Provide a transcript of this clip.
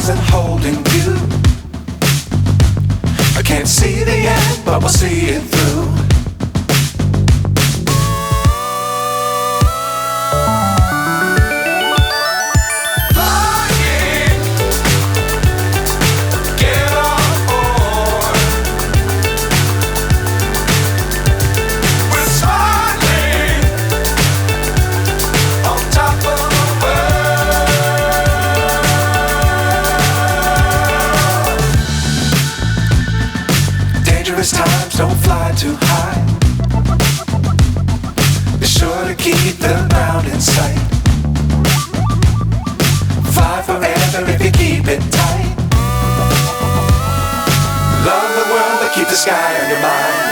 stars and holding you. I can't see the end, but we'll see it through. Times don't fly too high. Be sure to keep the ground in sight. Fly forever if you keep it tight. Love the world but keep the sky on your mind.